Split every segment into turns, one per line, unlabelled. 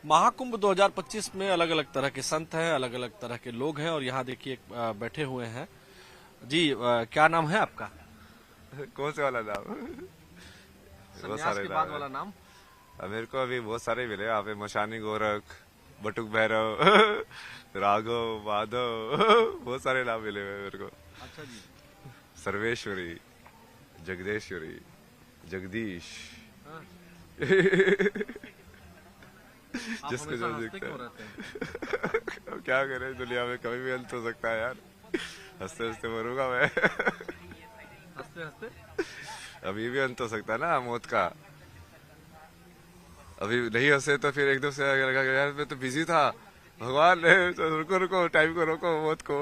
महाकुंभ 2025 में अलग अलग तरह के संत हैं, अलग अलग तरह के लोग हैं और यहाँ देखिए बैठे हुए हैं जी। क्या नाम है आपका?
कौन से वाला नाम? बहुत
सन्यास
सारे
के
नाम
बाद
है।
वाला नाम।
मेरे को अभी बहुत सारे मिले यहाँ पे, मशानी गोरख, बटुक भैरव, राघव, माधव, बहुत सारे नाम मिले हुए हैं मेरे को।
अच्छा जी।
सर्वेश्वरी, जगदेश्वरी, जगदीश।
हाँ, आप
जिसको
हमेशा
जो
हंसते
दिखता
क्यों
है।
रहते हैं?
अब क्या करें, दुनिया में कभी भी अंत हो सकता है यार। हंसते हंसते मरूंगा मैं।
हंसते हंसते।
अभी भी अंत हो सकता है ना मौत का। अभी नहीं हंसे तो फिर एकदम से लगा कि यार मैं तो बिजी था, भगवान ने तो रुको रुको, टाइम को रोको, मौत को।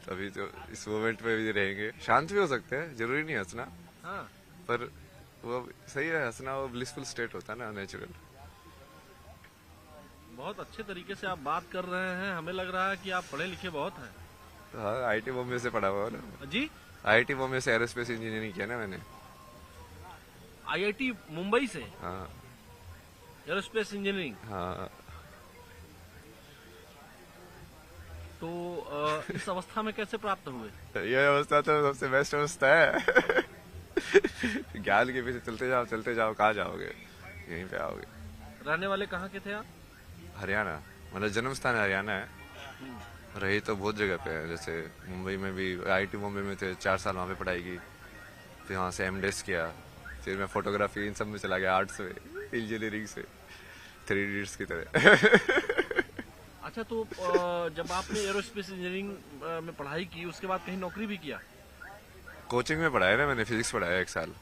तभी तो इस मोमेंट में भी रहेंगे। शांत भी हो सकते हैं, जरूरी नहीं हंसना,
हाँ,
पर वो सही है, हंसना वो ब्लिसफुल स्टेट होता है ना, नेचुरल।
बहुत अच्छे तरीके से आप बात कर रहे हैं। हमें लग रहा है कि आप पढ़े लिखे बहुत हैं।
हाँ, आईटी बॉम्बे से पढ़ा हुआ है ना।
जी।
आईआईटी बॉम्बे से एरोस्पेस इंजीनियरिंग किया ना मैंने।
आईआईटी मुंबई से
हाँ
एरोस्पेस इंजीनियरिंग।
हाँ।
तो इस अवस्था में कैसे प्राप्त हुए?
ये अवस्था तो सबसे बेस्ट अवस्था है। ज्ञान के पीछे चलते जाओ, कहाँ जाओगे, यहीं पे आओगे।
रहने वाले कहाँ के थे आप?
हरियाणा, मतलब जन्म स्थान हरियाणा है, रही तो बहुत जगह पे है। जैसे मुंबई में भी, आईआईटी मुंबई में थे, 4 साल वहाँ पे पढ़ाई की, फिर वहाँ से एमडेस किया, फिर मैं फोटोग्राफी इन सब में चला गया, आर्ट्स में, इंजीनियरिंग से, 3 इडियट्स की तरह।
अच्छा, तो जब आपने एरोस्पेस इंजीनियरिंग में पढ़ाई की, उसके बाद कहीं नौकरी भी किया?
कोचिंग में पढ़ाया ना मैंने, फिजिक्स पढ़ाया 1 साल।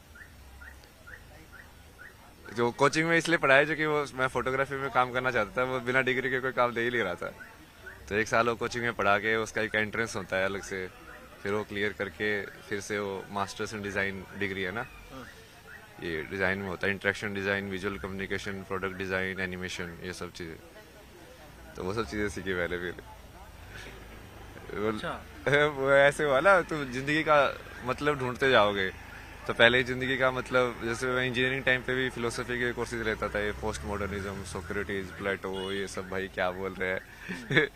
जो कोचिंग में इसलिए पढ़ाया जो कि वो मैं फोटोग्राफी में काम करना चाहता था, वो बिना डिग्री के कोई काम दे ही नहीं रहा था। तो 1 साल वो कोचिंग में पढ़ा के, उसका एक एंट्रेंस होता है अलग से, फिर वो क्लियर करके फिर से वो मास्टर्स इन डिज़ाइन डिग्री है ना, ये डिज़ाइन में होता है, interaction design, visual communication, product design, animation, ये सब चीज़ें। तो वो सब चीज़ें सीखी मैंने फिर।
अच्छा।
वो ऐसे हुआ ना, तुम जिंदगी का मतलब ढूंढते जाओगे। तो पहले ही जिंदगी का मतलब, जैसे मैं इंजीनियरिंग टाइम पे भी फिलोसफी के कोर्सेज लेता था, ये पोस्ट मॉडर्निज्म, सोक्रेटिस, प्लेटो, ये सब भाई क्या बोल रहे हैं।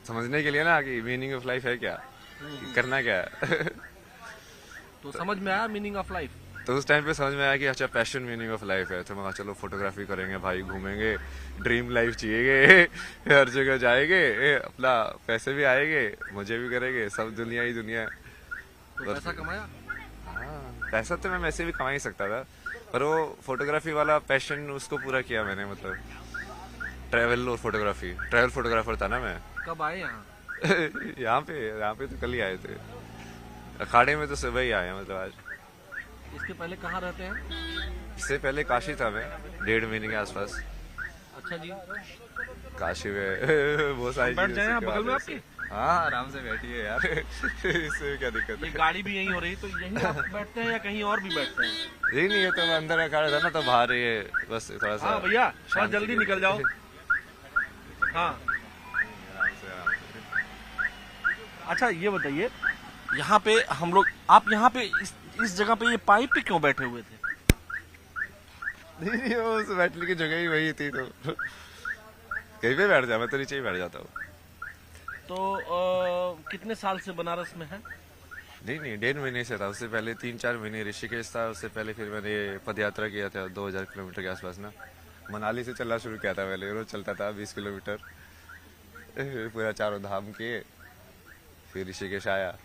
समझने के लिए ना कि मीनिंग ऑफ लाइफ है क्या, कि करना क्या है।
तो समझ में आया मीनिंग ऑफ लाइफ?
तो उस टाइम पे समझ में आया कि अच्छा, पैशन मीनिंग ऑफ लाइफ है। तो मैं कहा चलो फोटोग्राफी करेंगे भाई, घूमेंगे, ड्रीम लाइफ जिएंगे, हर जगह जाएंगे, अपना पैसे भी आएंगे, मजे भी करेंगे, सब दुनिया ही दुनिया है।
तो पैसा कमाया?
हाँ, पैसा तो मैं वैसे भी कमा ही सकता था, पर वो फोटोग्राफी वाला पैशन, उसको पूरा किया मैंने। मतलब ट्रैवल और फोटोग्राफी, ट्रैवल फोटोग्राफर था ना मैं।
कब आए यहाँ?
यहाँ पे तो कल ही आए थे, अखाड़े में तो सुबह ही आए हैं, मतलब आज।
इसके पहले कहाँ रहते हैं?
इससे पहले काशी था मैं, 1.5 महीने के आसपास।
अच्छा जी।
काशी में बहुत सारी
बैठ
चीजें
जाए यहाँ
सीखने
बगल में
वाले
आपके?
हैं। हाँ, आराम से बैठिए यार। इससे क्या दिक्कत
ये
है।
गाड़ी भी यहीं हो रही, तो यहीं आप बैठते हैं या कहीं और भी बैठते हैं?
यही नहीं है, तो मैं अंदर खड़ा था ना, तो बाहर ये बस थोड़ा सा।
हाँ भैया, थोड़ा
शांति
जल्दी
के
निकल
लिए।
जाओ। हाँ।
आराम से आराम से।
अच्छा, ये बताइए, यहाँ पे हम लोग, आप यहाँ पे इस जगह पे, ये पाइप पे क्यों बैठे हुए थे?
नहीं नहीं, वो उस बैठने की जगह ही वही थी, तो कहीं पे बैठ जा, मैं तो नीचे ही बैठ जाता हूँ।
तो कितने साल से बनारस में है?
नहीं नहीं, 1.5 महीने से था। उससे पहले 3-4 महीने ऋषिकेश था। उससे पहले फिर मैंने पद यात्रा किया था 2000 किलोमीटर के आसपास ना। मनाली से चलना शुरू किया था पहले, रोज चलता था 20 किलोमीटर, पूरा चारों धाम किए, फिर ऋषिकेश आया।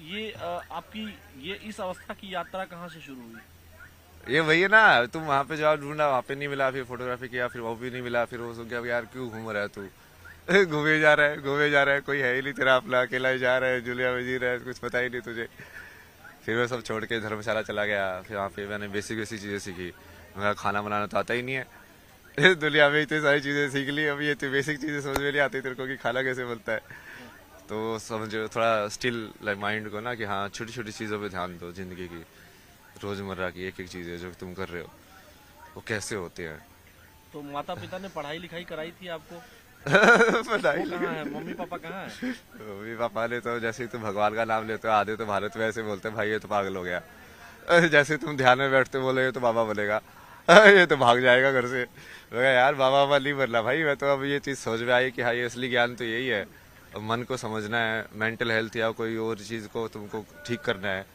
ये आपकी ये इस अवस्था की यात्रा कहाँ से शुरू हुई?
ये वही है ना, तुम वहां पे जाओ, ढूंढा, वहां पे नहीं मिला, फिर फोटोग्राफी किया, फिर वो भी नहीं मिला, फिर वो सोच गया यार क्यों घूम रहा है तू। घूमे जा रहा है, घूमे जा रहा है, कोई है ही नहीं तेरा अपना, अकेला ही जा रहा है, जुलिया में जी रहा है, कुछ पता ही नहीं तुझे। फिर मैं सब छोड़ के धर्मशाला चला गया। फिर वहाँ पे मैंने बेसिक बेसिक चीजें सीखी। मेरा खाना बनाना तो आता ही नहीं है। दुनिया में इतनी सारी चीजें सीख ली, अभी ये तो बेसिक चीजें समझ में नहीं आती तेरे को कि खाना कैसे बनता है। तो समझो थोड़ा स्टिल लाइक माइंड को ना, कि हाँ छोटी छोटी चीजों पे ध्यान दो जिंदगी की, रोजमर्रा की एक एक चीजें जो तुम कर रहे हो वो कैसे होती है।
तो माता पिता ने पढ़ाई लिखाई कराई थी आपको?
पता ही
वो कहाँ है, मम्मी पापा कहाँ है?
मम्मी पापा ने तो जैसे ही तुम भगवान का नाम लेते हो, आधे तो भारत में ऐसे बोलते हैं भाई ये तो पागल हो गया। जैसे तुम ध्यान में बैठते बोले ये तो बाबा बोलेगा। ये तो भाग जाएगा घर से। मैं कहा, यार बाबा बाबा नहीं बनना भाई, मैं तो अब ये चीज सोच में आई कि हाँ ये असली ज्ञान तो यही है। अब मन को समझना है, मेंटल हेल्थ या कोई और चीज को तुमको ठीक करना है,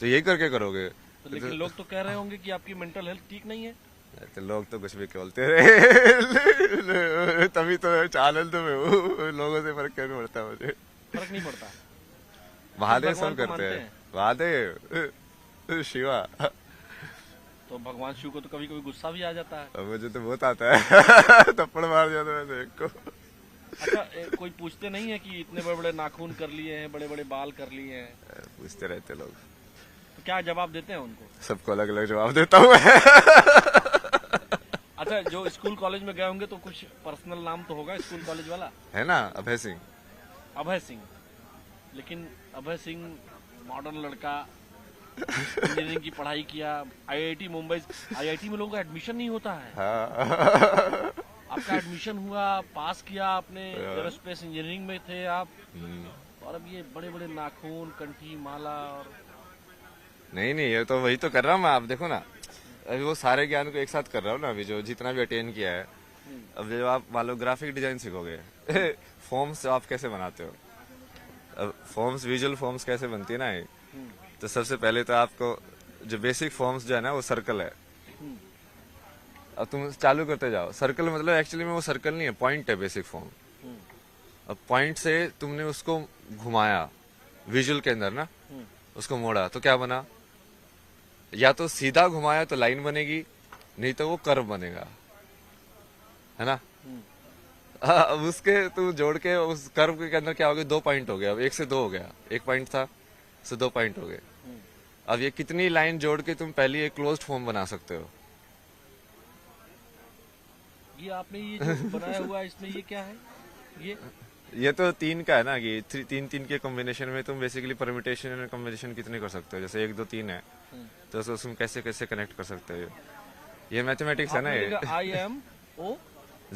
तो यही करके करोगे।
तो लेकिन लोग तो कह रहे होंगे कि आपकी मेंटल हेल्थ ठीक नहीं है।
तो लोग तो कुछ भी बोलते रहे तभी तो आनंद में हूँ, लोगों से फर्क क्या नहीं पड़ता मुझे।
फर्क नहीं पड़ता।
महादेव
भगवान
सब
को
करते
मानते
हैं,
हैं?
महादेव शिवा।
तो भगवान शिव को तो कभी कभी गुस्सा भी आ जाता है।
अब मुझे तो बहुत आता है थप्पड़ मार दिया था मैंने एक को।
अच्छा, कोई पूछते नहीं है कि इतने बड़े बड़े नाखून कर लिए हैं, बड़े बड़े बाल कर लिए हैं,
पूछते रहते लोग,
तो क्या जवाब देते हैं उनको?
सबको अलग अलग जवाब देता हूँ मैं।
अच्छा, जो स्कूल कॉलेज में गए होंगे तो कुछ पर्सनल नाम तो होगा स्कूल कॉलेज वाला।
है ना, अभय सिंह।
अभय सिंह। लेकिन अभय सिंह मॉडर्न लड़का, इंजीनियरिंग की पढ़ाई किया, आईआईटी मुंबई। आईआईटी में लोगों का एडमिशन नहीं होता है।
हाँ।
आपका एडमिशन हुआ, पास किया आपने, एरोस्पेस इंजीनियरिंग में थे आप, और अब ये बड़े बड़े नाखून, कंठी, माला। और
नहीं नहीं, ये तो वही तो कर रहा हूँ मैं। आप देखो ना, अभी वो सारे ज्ञान को एक साथ कर रहा हूँ ना, अभी जो जितना भी अटेन किया है। अब जो आप मान लो ग्राफिक डिजाइन सीखोगे, फॉर्म्स आप कैसे बनाते हो, अब फॉर्म्स, विजुअल फॉर्म्स कैसे बनती है ना ये, तो सबसे पहले तो आपको जो बेसिक फॉर्म्स जो है ना वो सर्कल है। अब तुम चालू करते जाओ, सर्कल मतलब एक्चुअली में वो सर्कल नहीं है, पॉइंट है बेसिक फॉर्म। अब पॉइंट से तुमने उसको घुमाया विजुअल के अंदर ना, उसको मोड़ा तो क्या बना, या तो सीधा घुमाया तो लाइन बनेगी, नहीं तो वो कर्व बनेगा, है ना। अब उसके तुम जोड़ के उस कर्व के अंदर क्या हो गया, 2 पॉइंट हो गया, अब 1 से 2 हो गया, 1 पॉइंट था से 2 पॉइंट हो गए। अब ये कितनी लाइन जोड़ के तुम पहले एक क्लोज्ड फॉर्म बना सकते हो।
ये आपने ये जो बनाया हुआ है, इसमें ये क्या है?
ये तो 3 का है ना, कि 3 के कॉम्बिनेशन में तुम बेसिकली परम्यूटेशन एंड कॉम्बिनेशन कितने कर सकते हो, जैसे 1 2 3 है तो उसको तुम कैसे कैसे कनेक्ट कर सकते हो। ये मैथमेटिक्स है ना। ये
I M O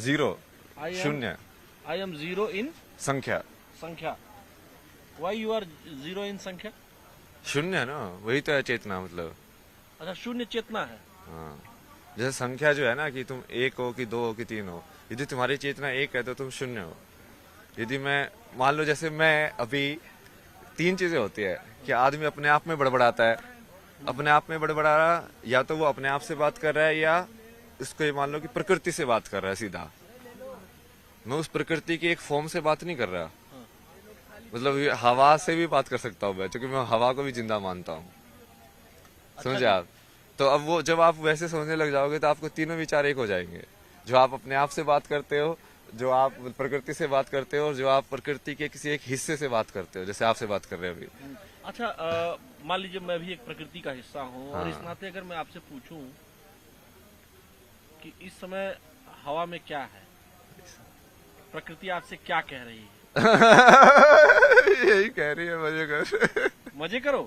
0
I am-
शून्य
आई एम जीरो इन
संख्या,
संख्या। Why you are zero in संख्या?
शून्य है ना, वही तो है चेतना मतलब।
अच्छा, शून्य चेतना है।
हाँ, जैसे संख्या जो है ना, कि तुम 1 हो कि 2 हो कि 3 हो, यदि तुम्हारी चेतना 1 है तो तुम शून्य हो। यदि मैं मान लो, जैसे मैं अभी 3 चीजें होती है कि आदमी अपने आप में बड़बड़ाता है, अपने आप में बड़बड़ा रहा, या तो वो अपने आप से बात कर रहा है, या इसको ये मान लो कि प्रकृति से बात कर रहा है सीधा। मैं उस प्रकृति की एक फॉर्म से बात नहीं कर रहा, मतलब ये हवा से भी बात कर सकता हूँ मैं, क्योंकि मैं हवा को भी जिंदा मानता हूँ। समझे आप? तो अब वो जब आप वैसे सोचने लग जाओगे तो आपको तीनों विचार एक हो जाएंगे, जो आप अपने आप से बात करते हो, जो आप प्रकृति से बात करते हो, और जो आप प्रकृति के किसी एक हिस्से से बात करते हो, जैसे आपसे बात कर रहे हैं अभी।
अच्छा, मान लीजिए मैं भी एक प्रकृति का हिस्सा हूँ, और
हाँ।
इस नाते अगर मैं आपसे पूछूं कि इस समय हवा में क्या है, प्रकृति आपसे क्या कह रही है?
यही कह रही है, मजे कर।
मजे करो।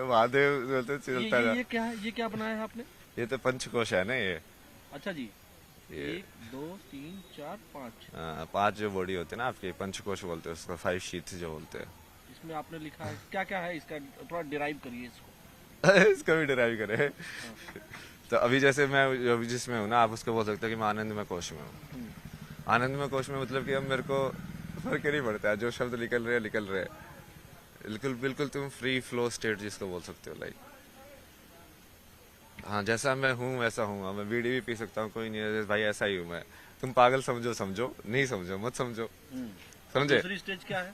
महादेव बोलते चलता है।
ये क्या है? ये क्या बनाया है आपने?
ये तो पंचकोश है ना ये।
अच्छा जी,
ये
1 2 3 4 5।
5 जो बॉडी होते हैं ना आपके, पंचकोश बोलते हैं उसको, 5 शीट्स जो बोलते हैं।
इसमें आपने लिखा है क्या क्या है इसका? थोड़ा डिराइव करिए इसको।
इसका भी डिराइव करे। तो अभी जैसे मैं अभी जिसमें हूँ ना, आप उसको बोल सकते हो कि मैं आनंदमय कोश में हूँ। आनंदमय कोश में मतलब कि अब मेरे को फर्क नहीं पड़ता है, जो शब्द निकल रहे निकल रहे। बिल्कुल बिल्कुल तुम फ्री फ्लो स्टेट जिसको बोल सकते हो, लाइक हाँ जैसा मैं हूँ वैसा हूँ। मैं बीड़ी भी पी सकता हूँ, कोई नहीं है भाई, ऐसा ही हूँ मैं। तुम पागल समझो समझो, नहीं समझो मत समझो, समझे।
दूसरी स्टेज क्या है?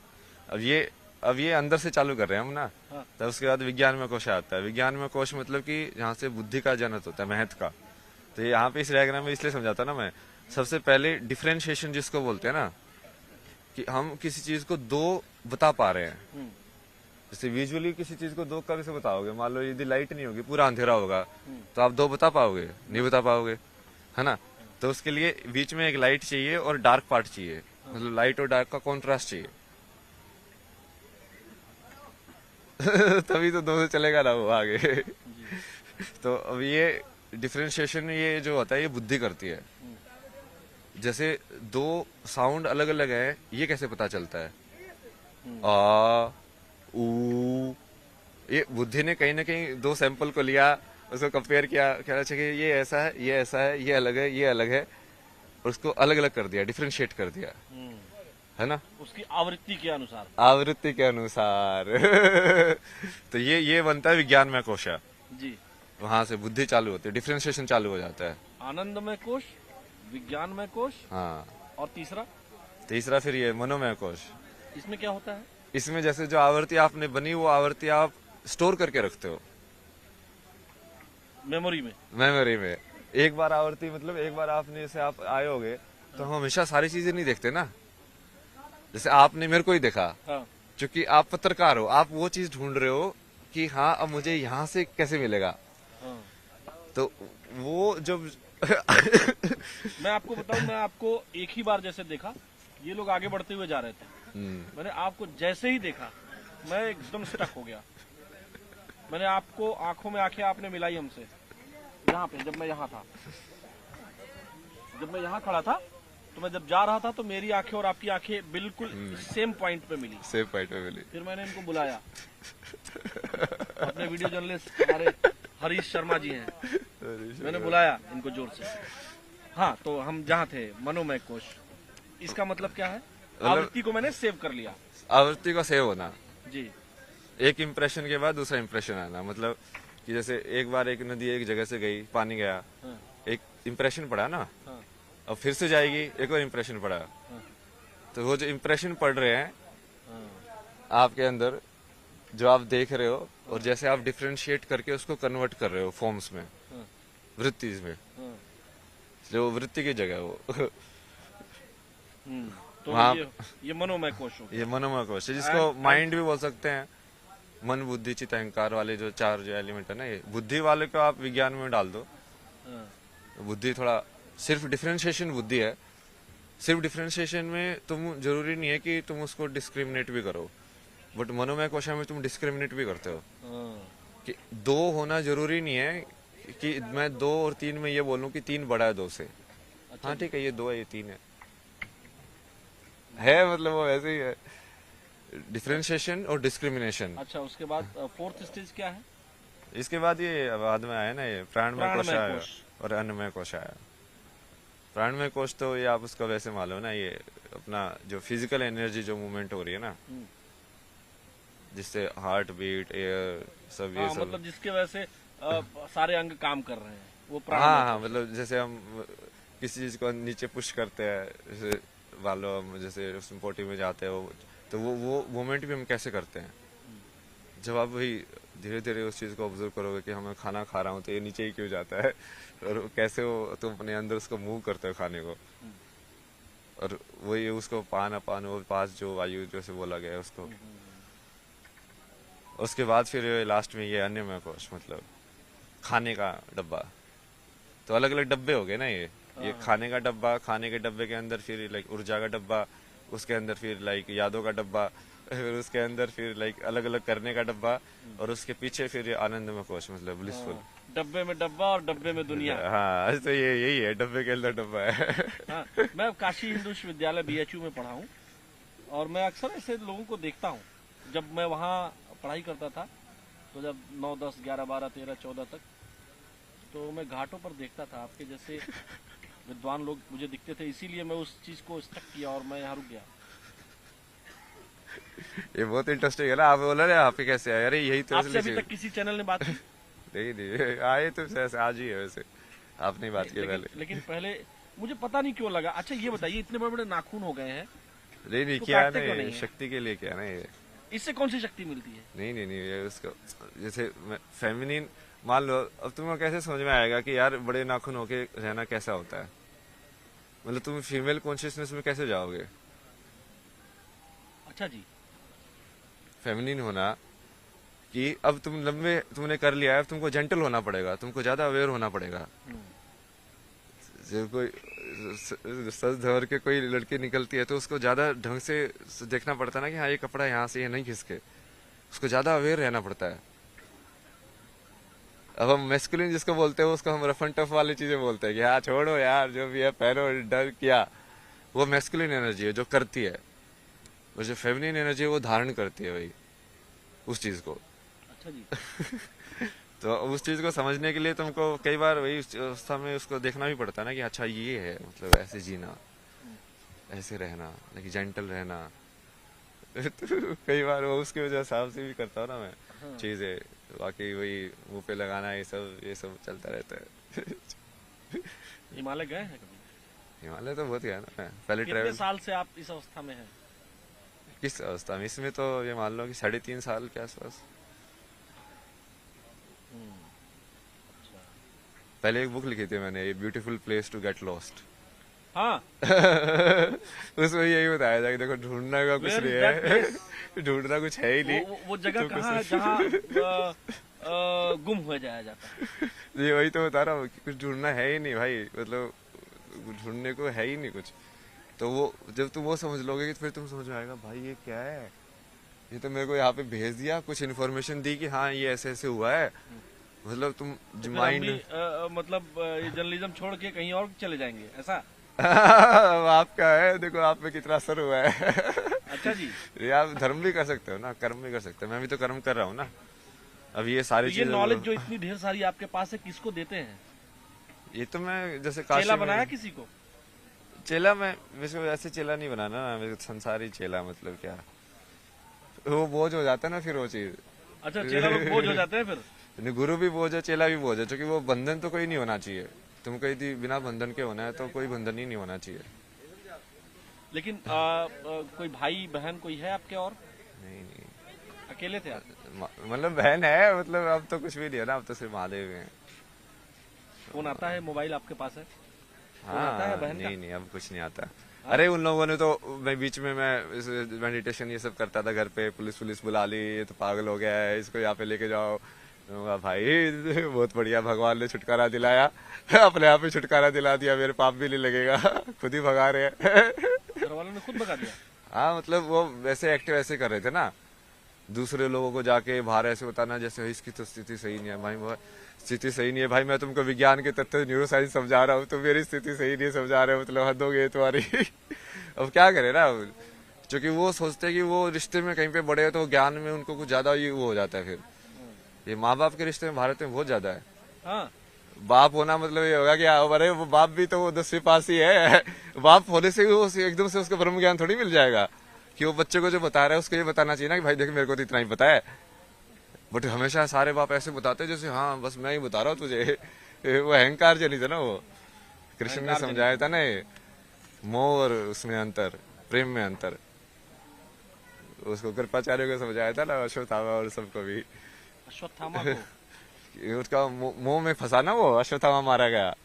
अब ये अंदर से चालू कर रहे हैं हम ना।
हाँ।
तब उसके बाद विज्ञान में कोश आता है। विज्ञान में कोश मतलब कि जहाँ से बुद्धि का जनक होता है, महत्व का। तो यहाँ पे इस डायग्राम में इसलिए समझाता ना मैं, सबसे पहले डिफरेंशिएशन जिसको बोलते हैं ना, कि हम किसी चीज को 2 बता पा रहे हैं। जैसे विजुअली किसी चीज को 2 कब से बताओगे, मान लो यदि लाइट नहीं होगी, पूरा अंधेरा होगा, तो आप 2 बता पाओगे? नहीं बता पाओगे, है ना। तो उसके लिए बीच में एक लाइट चाहिए और डार्क पार्ट चाहिए, मतलब लाइट और डार्क का कॉन्ट्रास्ट चाहिए। तभी तो 2 से चलेगा ना वो आगे। तो अब ये डिफरेंशिएशन ये जो होता है, ये बुद्धि करती है। जैसे 2 साउंड अलग अलग है, ये कैसे पता चलता है? आ ऊ, ये बुद्धि ने कहीं ना कहीं 2 सैंपल को लिया उसको कंपेयर किया, कहना चाहिए कि ये ऐसा है, ये ऐसा है, ये अलग है, ये अलग है, और उसको अलग अलग कर दिया, डिफ्रेंशिएट कर दिया, है ना,
उसकी आवृत्ति के अनुसार।
आवृत्ति के अनुसार। तो ये बनता है विज्ञानमय कोश।
जी।
वहां से बुद्धि चालू होती है, डिफ्रेंशिएशन चालू हो जाता है।
आनंदमय कोश, विज्ञानमय कोश,
हाँ,
और तीसरा?
तीसरा फिर ये मनोमय कोश।
इसमें क्या होता है?
इसमें जैसे जो आवृत्ति आपने बनी, वो आवृत्ति आप स्टोर करके रखते हो
मेमोरी में।
मेमोरी में। एक बार आवृत्ति मतलब एक बार आपने, जैसे आप आए होगे तो हम हमेशा सारी चीजें नहीं देखते ना। जैसे आपने मेरे को ही देखा,
हाँ।
क्योंकि आप पत्रकार हो, आप वो चीज ढूंढ रहे हो कि हाँ अब मुझे यहाँ से कैसे मिलेगा।
हाँ।
तो वो जब
मैं आपको बताऊं, मैं आपको एक ही बार जैसे देखा, ये लोग आगे बढ़ते हुए जा रहे थे, मैंने आपको जैसे ही देखा मैं एकदम स्टक हो गया। मैंने आपको आंखों में आंखें आपने मिलाई हमसे, यहाँ पे, जब मैं यहाँ था, जब मैं यहाँ खड़ा था, तो मैं जब जा रहा था तो मेरी आंखें और आपकी आंखें बिल्कुल सेम पॉइंट पे मिली।
सेम पॉइंट पे मिली।
फिर मैंने इनको बुलाया, अपने वीडियो जर्नलिस्ट हमारे हरीश शर्मा जी हैं, मैंने बुलाया इनको जोर से। हाँ, तो हम जहाँ थे, मनोमय कोश, इसका मतलब क्या है? आवृत्ति को मैंने सेव कर लिया।
आवृत्ति का सेव होना
जी।
एक इंप्रेशन के बाद दूसरा इंप्रेशन आना, मतलब कि जैसे एक बार एक नदी एक जगह से गई, पानी गया,
हाँ।
एक इंप्रेशन पड़ा ना,
हाँ।
अब फिर से जाएगी, एक और इंप्रेशन पड़ा।
हाँ।
तो वो जो इंप्रेशन पड़ रहे हैं
हाँ।
आपके अंदर, जो आप देख रहे हो, और जैसे आप डिफ्रेंशिएट करके उसको कन्वर्ट कर रहे हो फॉर्म्स में,
हाँ।
वृत्तिज में,
हाँ।
जो वृत्ति की जगह है वो।
तो
वहाँ-
ये मनोमय कोश हो गया।
ये मनोमय कोश है, जिसको माइंड भी बोल सकते हैं। मन, बुद्धि, चित्त, अहंकार वाले जो चार जो एलिमेंट है ना, ये बुद्धि वाले को आप विज्ञान में डाल दो।
हाँ।
बुद्धि थोड़ा सिर्फ डिफरेंशिएशन बुद्धि है। सिर्फ डिफरेंशिएशन में तुम जरूरी नहीं है कि तुम उसको डिस्क्रिमिनेट भी करो, बट मनोमय कोश में तुम डिस्क्रिमिनेट भी करते हो।
हाँ।
कि दो होना जरूरी नहीं है कि मैं 2 और 3 में ये बोलूं कि 3 बड़ा है 2 से।
अच्छा।
हाँ ठीक है, ये 2 है, ये 3 है मतलब वो ऐसे ही है, डिफरेंशिएशन और डिस्क्रिमिनेशन।
अच्छा, उसके बाद फोर्थ स्टेज क्या है?
इसके बाद ये बाद में आया ना, ये प्राणमय कोश
प्राणमय
आया
कोश।
और अन्नमय कोश आया। प्राणमय कोश तो ये आप उसका वैसे मालूम ना, ये अपना जो फिजिकल एनर्जी जो मूवमेंट हो रही है ना, जिससे हार्ट बीट, एयर, सब ये
हाँ,
सब,
मतलब जिसके वजह से सारे अंग काम कर रहे हैं, वो
हाँ
प्राणमय
हाँ,
कोश।
मतलब जैसे हम किसी चीज को नीचे पुश करते हैं, जैसे मान लो हम जैसे उसमें पोटी में जाते हैं, तो वो मूवमेंट भी हम कैसे करते हैं। जब आप वही धीरे धीरे उस चीज को ऑब्जर्व करोगे कि हमें खाना खा रहा हूँ तो ये नीचे ही क्यों जाता है, और कैसे वो तुम अपने अंदर उसको मूव करते हो खाने को, और वही उसको पान अपान, वो पास जो वायु जैसे बोला गया है उसको। उसके बाद फिर लास्ट में ये अन्नमय कोश, मतलब खाने का डब्बा। तो अलग अलग डब्बे हो गए ना, ये खाने का डब्बा, खाने के डब्बे के अंदर फिर लाइक ऊर्जा का डब्बा, उसके अंदर फिर लाइक यादों का डब्बा, फिर उसके अंदर फिर लाइक अलग अलग करने का डब्बा, और उसके पीछे फिर आनंदमय कोश, मतलब ब्लिसफुल।
डब्बे में डब्बा और डब्बे में दुनिया।
हाँ, तो ये यही है, डब्बे के अंदर डब्बा है।
हाँ, मैं काशी हिंदू विश्वविद्यालय BHU में पढ़ा हूँ, और मैं अक्सर ऐसे लोगों को देखता हूँ। जब मैं वहाँ पढ़ाई करता था, तो जब 9, 10, 11, 12, 13, 14 तक, तो मैं घाटों पर देखता था आपके जैसे विद्वान लोग मुझे दिखते थे, इसीलिए मैं उस चीज को स्टक किया और मैं यहाँ रुक गया।
ये बहुत इंटरेस्टिंग है ना, आप बोला ना आपके कैसे आए, अरे यही तो
आपसे
इसलिए
अभी तक किसी चैनल ने बात की?
नहीं आए तो ऐसे आज ही है, वैसे आपने बात की पहले।
लेकिन पहले मुझे पता नहीं क्यों लगा। अच्छा, ये बताइए, इतने बड़े बड़े नाखून हो गए हैं,
नहीं
तो
क्या है
काटते
ना,
क्यों
ये
नहीं है?
शक्ति के लिए क्या है ना, ये
इससे कौन सी शक्ति मिलती है?
नहीं ये उसको जैसे फेमिनिन मान लो, अब तुम्हें कैसे समझ में आएगा कि यार बड़े नाखून होके रहना कैसा होता है, मतलब तुम फीमेल कॉन्शियसनेस में कैसे जाओगे।
अच्छा जी।
फेमिनिन होना कि अब तुम लंबे तुमने कर लिया है, अब तुमको जेंटल होना पड़ेगा, तुमको ज्यादा अवेयर होना पड़ेगा। जब कोई सज धर के कोई लड़की निकलती है तो उसको ज्यादा ढंग से देखना पड़ता है ना, कि हाँ ये कपड़ा यहाँ से ये नहीं खिसके, उसको ज्यादा अवेयर रहना पड़ता है। अब हम मैस्कुलिन जिसको बोलते हैं उसको हम रफ एंड टफ वाली चीजें बोलते हैं कि हाँ छोड़ो यार, जो भी है पहनो, डर किया, वो मैस्कुलिन एनर्जी है जो करती है, और जो फेमिनिन एनर्जी है वो धारण करती है वही उस चीज को।
अच्छा जी।
तो उस चीज को समझने के लिए तुमको कई बार वही उस अवस्था में उसको देखना भी पड़ता है ना कि अच्छा ये है, मतलब ऐसे जीना, ऐसे रहना, लेकिन जेंटल रहना। तो कई बार वो उसकी वजह हिसाब से भी करता हूँ ना मैं चीजें, बाकी वही मुंह पे लगाना ये सब चलता रहता है।
हिमालय गए हैं कभी?
हिमालय तो बहुत गया ना मैं, पहले
कितने
ट्रैवल।
साल से आप इस अवस्था में हैं?
किस अवस्था में? इसमें तो ये मान लो कि 3.5 साल के आसपास।
अच्छा।
पहले एक बुक लिखी थी मैंने, beautiful place to get lost.
हाँ।
उसमें यही बताया था कि देखो ढूंढना का कुछ
Where
नहीं
is that
है, ढूंढना कुछ है ही नहीं।
वो जगह कहाँ है जहाँ गुम हो जाया जाता है?
ये वही तो बता रहा हूँ कि कुछ ढूंढना है ही नहीं भाई, मतलब ढूंढने को है ही नहीं कुछ। तो वो जब तुम वो समझ लोगे फिर तुम समझ में आएगा भाई ये क्या है, ये तो मेरे को यहाँ पे भेज दिया, कुछ इन्फॉर्मेशन दी कि हाँ ये ऐसे ऐसे हुआ है, मतलब तुम
तो फिर हम
माइंड
भी, मतलब ये जर्नलिज्म छोड़ के कहीं और चले जाएंगे ऐसा?
आपका है, देखो आप पे कितना असर हुआ है।
अच्छा जी।
ये आप धर्म भी कर सकते हो ना, कर्म भी कर सकते हो, मैं भी तो कर्म कर रहा हूँ ना। अब ये सारी
तो ये
चीजें
नॉलेज जो इतनी ढेर सारी आपके पास है, किसको देते हैं?
ये तो मैं जैसे
चेला
में
बनाया किसी को?
चेला मैं वैसे वैसे चेला नहीं बनाना ना, मेरे संसारी चेला, मतलब क्या वो बोझ हो जाता है ना फिर वो चीज।
अच्छा, चेला लोग बोझ हो जाते हैं फिर?
गुरु भी बोझ है, चेला भी बोझ है, क्योंकि वो बंधन तो कोई नहीं होना चाहिए। तुम कहीं थी बिना बंधन के होना है तो कोई बंधन ही नहीं होना चाहिए।
लेकिन कोई भाई बहन कोई है आपके? और
नहीं नहीं,
अकेले थे आप?
मतलब बहन है, मतलब अब तो कुछ भी नहीं है ना, अब तो सिर्फ महादेव हैं।
फोन आता है, मोबाइल आपके पास है? फोन
हाँ,
आता है बहन का?
नहीं अब कुछ नहीं आता। अरे उन लोगों ने तो, मैं बीच में मैं मेडिटेशन ये सब करता था घर पे, पुलिस बुला ली, ये तो पागल हो गया है, इसको यहाँ पे लेके जाओ। भाई बहुत बढ़िया, भगवान ने छुटकारा दिलाया, अपने आप ही छुटकारा दिला दिया, मेरे पाप भी नहीं लगेगा, खुद ही भगा रहे हैं।
घर वालों ने खुद भगा दिया?
हाँ, मतलब वो वैसे एक्टिव ऐसे कर रहे थे ना, दूसरे लोगों को जाके बाहर ऐसे बताना जैसे इसकी तो स्थिति सही नहीं है भाई, वो स्थिति सही नहीं है भाई, मैं तुमको विज्ञान के तथ्य न्यूरोसाइंस समझा रहा हूँ, तो मेरी स्थिति सही नहीं समझा रहे हो, मतलब हद हो गई तुम्हारी। अब क्या करे ना, क्योंकि वो सोचते हैं कि वो रिश्ते में कहीं पे बड़े हो तो ज्ञान में उनको कुछ ज्यादा ही वो हो जाता है। फिर ये माँ बाप के रिश्ते में भारत में बहुत ज्यादा है।
हाँ।
बाप होना मतलब ये होगा कि अरे वो बाप भी तो वो 10वीं पास ही है, बाप होने से वो एकदम से उसको ब्रह्म ज्ञान थोड़ी मिल जाएगा कि वो बच्चे को जो बता रहा है उसको ये बताना चाहिए ना कि भाई देख मेरे को तो इतना ही पता है। बट हमेशा सारे बाप ऐसे बताते हैं जैसे हाँ बस मैं ही बता रहा हूँ तुझे, वो अहंकार जनित है ना। वो कृष्ण ने समझाया था ना, ये मोह और उसमें अंतर, प्रेम में अंतर, उसको कृपाचार्य को समझाया था ना, अश्वत्थामा और सबको भी।
अश्वत्थामा को
उसका मोह में फंसा ना, वो अश्वत्थामा मारा गया।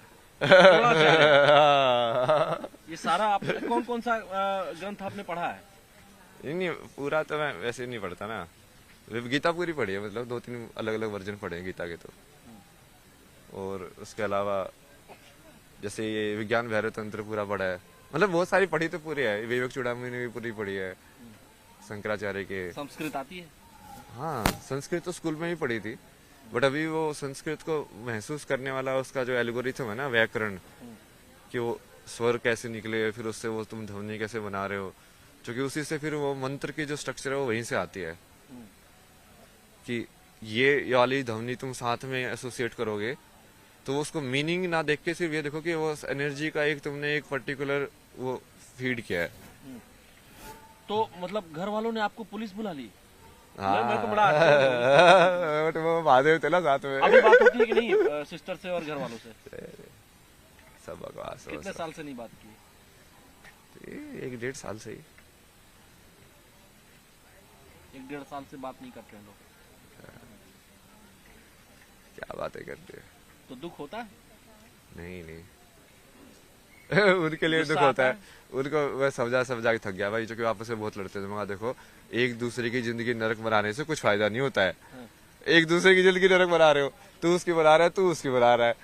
ये सारा आप कौन कौन सा ग्रंथ आपने पढ़ा है?
नहीं पूरा तो मैं वैसे नहीं पढ़ता ना, गीता पूरी पढ़ी है, मतलब 2-3 अलग अलग वर्जन पढ़े हैं गीता के तो। और उसके अलावा जैसे ये विज्ञान भैरव तंत्र पूरा पढ़ा है, मतलब बहुत सारी पढ़ी तो पूरी है। विवेक चूड़ामणि ने भी पूरी पढ़ी है, शंकराचार्य के।
संस्कृत आती है?
हाँ, संस्कृत तो स्कूल में ही पढ़ी थी, बट अभी वो संस्कृत को महसूस करने वाला उसका जो एल्गोरिथम है ना, व्याकरण, कि वो स्वर कैसे निकले, फिर उससे वो तुम ध्वनि कैसे बना रहे हो, क्योंकि उसी से फिर वो मंत्र की जो स्ट्रक्चर है वो वहीं से आती है कि ये वाली ध्वनि तुम साथ में एसोसिएट करोगे तो उसको मीनिंग ना देख के सिर्फ ये देखो कि वो एनर्जी का एक तुमने एक पर्टिकुलर वो फीड किया है।
तो मतलब घर वालों ने आपको पुलिस बुला ली?
हाँ,
मैं तो बड़ा
तो वो महादेव थे ना साथ में।
अभी बात होती है कि नहीं सिस्टर से और घर वालों से?
सब बकवास।
कितने साल से नहीं बात की?
1-1.5 साल से ही।
1-1.5 साल से बात नहीं करते हैं लोग?
क्या बातें करते हैं।
तो दुख होता है?
नहीं उनके लिए दुख होता है, उनको मैं समझा के थक गया भाई, क्योंकि आपस में बहुत लड़ते थे। मगर देखो एक दूसरे की जिंदगी नरक बनाने से कुछ फायदा नहीं होता है। एक दूसरे की जिंदगी नरक बना रहे हो, तू उसकी बना रहा है, तू उसकी बना रहा है,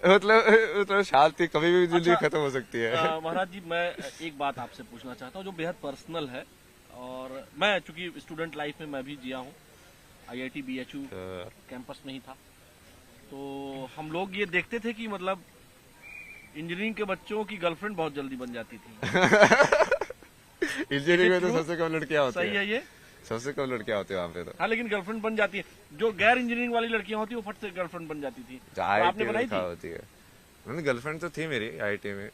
मतलब शांति कभी भी जिंदगी खत्म हो सकती है।
महाराज जी, मैं एक बात आपसे पूछना चाहता हूँ जो बेहद पर्सनल है, और मैं चूंकि स्टूडेंट लाइफ में मैं भी जिया हूँ, IIT BHU कैंपस में ही था, तो हम लोग ये देखते थे कि मतलब इंजीनियरिंग के बच्चों की गर्लफ्रेंड बहुत जल्दी बन जाती थी।
इंजीनियरिंग में तो सबसे कम लड़कियां होती हैं।
सही है ये?
सबसे कम लड़कियां होती है वहाँ पे तो।
हाँ, लेकिन गर्लफ्रेंड बन जाती है। जो गैर इंजीनियरिंग वाली लड़कियां होती है वो फट से गर्लफ्रेंड बन जाती थी। तो आपने बनाई थी?
होती है, मैंने गर्लफ्रेंड तो थी मेरी IIT में,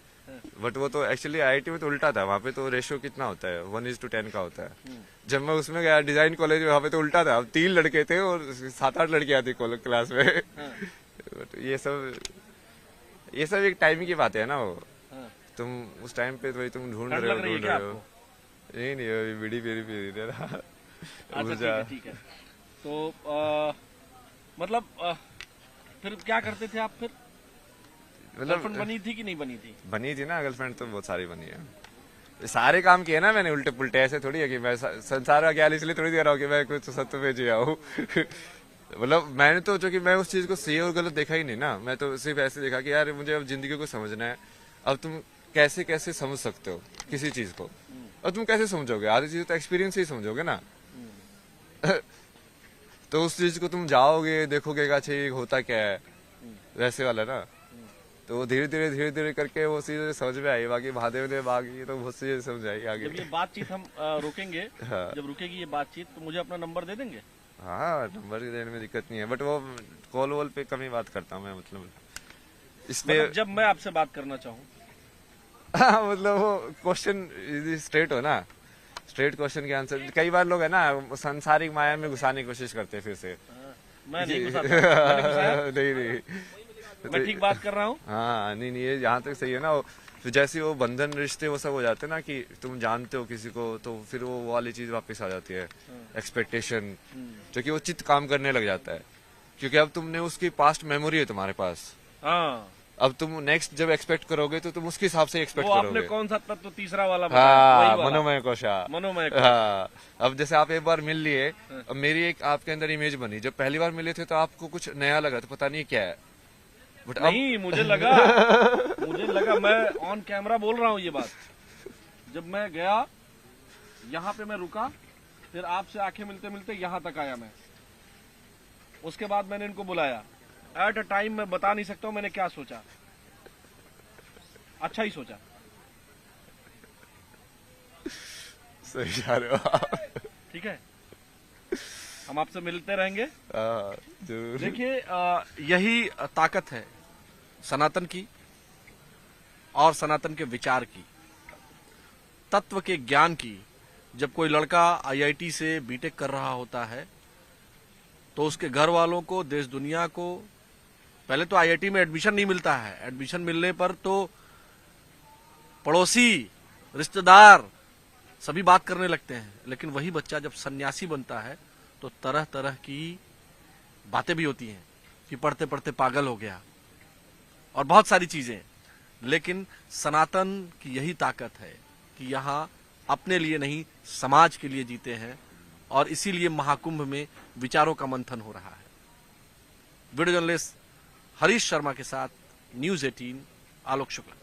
बट वो तो एक्चुअली IIT में तो उल्टा था। वहाँ पे तो रेशियो कितना होता है, 1:10 का होता है। जब मैं उसमें गया डिजाइन कॉलेज में, वहाँ पे तो उल्टा था, 3 लड़के थे और 7-8 लड़कियां थी क्लास में। बट ये सब एक टाइम की बात है ना। वो तुम उस टाइम पे तो तुम ढूंढ रहे हो। नहीं अभी बीड़ी पी रही था।
अच्छा, ठीक है। तो मतलब फिर क्या करते थे आप? फिर गर्लफ्रेंड बनी थी कि नहीं बनी थी?
बनी थी ना, गर्लफ्रेंड तो बहुत सारी बनी है। सारे काम किए ना मैंने उल्टे पुल्टे, ऐसे थोड़ी है कि मैं संसार का ज्ञान इसलिए थोड़ी दे रहा हूँ कि मैं कुछ सत्य पे जिया हूँ। मतलब मैंने तो जो कि मैं उस चीज को सही और गलत देखा ही नहीं ना। मैं तो सिर्फ ऐसे देखा कि यार मुझे अब जिंदगी को समझना है। अब तुम कैसे कैसे समझ सकते हो किसी चीज को, और तुम कैसे समझोगे? आधी चीज तो एक्सपीरियंस ही समझोगे ना। तो उस चीज को तुम जाओगे, देखोगे कि अच्छा ये होता क्या है, वैसे वाला ना। तो धीरे धीरे करके वो चीजें समझ में आई। बाकी महादेव ने बाकी तो बहुत सी चीजें समझ आई आगे।
जब ये बातचीत हम रोकेंगे,
हाँ।
जब रुकेगी ये बातचीत, तो मुझे अपना नंबर दे देंगे?
हाँ, नंबर देने में दिक्कत नहीं है, बट वो कॉल वॉल पे कम ही बात करता हूँ मैं। मतलब इस पे
जब मैं आपसे बात करना चाहूँ।
मतलब वो क्वेश्चन स्ट्रेट हो ना, स्ट्रेट क्वेश्चन के आंसर। कई बार लोग है ना सांसारिक माया में घुसाने की कोशिश करते हैं फिर से।
मैं नहीं घुसाता, मैंने घुसाया?
नहीं
मैं ठीक बात कर रहा हूँ।
हाँ, नहीं ये यहाँ तक सही है ना। फिर जैसे वो बंधन रिश्ते वो सब हो जाते हैं ना, कि तुम जानते हो किसी को, तो फिर वो वाली चीज वापस आ जाती है, एक्सपेक्टेशन, जो कि वो चित्त काम करने लग जाता है। क्योंकि अब तुमने उसकी पास्ट मेमोरी है तुम्हारे पास।
हाँ,
अब तुम नेक्स्ट जब एक्सपेक्ट करोगे तो तुम उसके हिसाब से एक्सपेक्ट करोगे।
आपने कौन सा तत्व तीसरा वाला
बताया? मनोमय कोशा।
मनोमय।
हाँ, अब जैसे आप एक बार मिल लिए, अब मेरी एक आपके अंदर इमेज बनी। जब पहली बार मिले थे तो आपको कुछ नया लगा, तो पता नहीं क्या है, बट
नहीं मुझे लगा मैं ऑन कैमरा बोल रहा हूँ ये बात। जब मैं गया यहाँ पे, मैं रुका, फिर आपसे आंखें मिलते मिलते यहाँ तक आया मैं। उसके बाद मैंने इनको बुलाया। एट अ टाइम मैं बता नहीं सकता हूँ मैंने क्या सोचा। अच्छा ही सोचा।
सही जा रहे हो आप।
ठीक है, हम आपसे मिलते रहेंगे।
जरूर।
देखिए, यही ताकत है सनातन की और सनातन के विचार की, तत्व के ज्ञान की। जब कोई लड़का IIT से बीटेक कर रहा होता है तो उसके घर वालों को, देश दुनिया को, पहले तो IIT में एडमिशन नहीं मिलता है। एडमिशन मिलने पर तो पड़ोसी, रिश्तेदार सभी बात करने लगते हैं। लेकिन वही बच्चा जब सन्यासी बनता है तो तरह तरह की बातें भी होती हैं कि पढ़ते पढ़ते पागल हो गया और बहुत सारी चीजें। लेकिन सनातन की यही ताकत है कि यहाँ अपने लिए नहीं, समाज के लिए जीते हैं, और इसीलिए महाकुंभ में विचारों का मंथन हो रहा है। वीडियो जर्नलिस्ट हरीश शर्मा के साथ न्यूज़ 18, आलोक शुक्ला।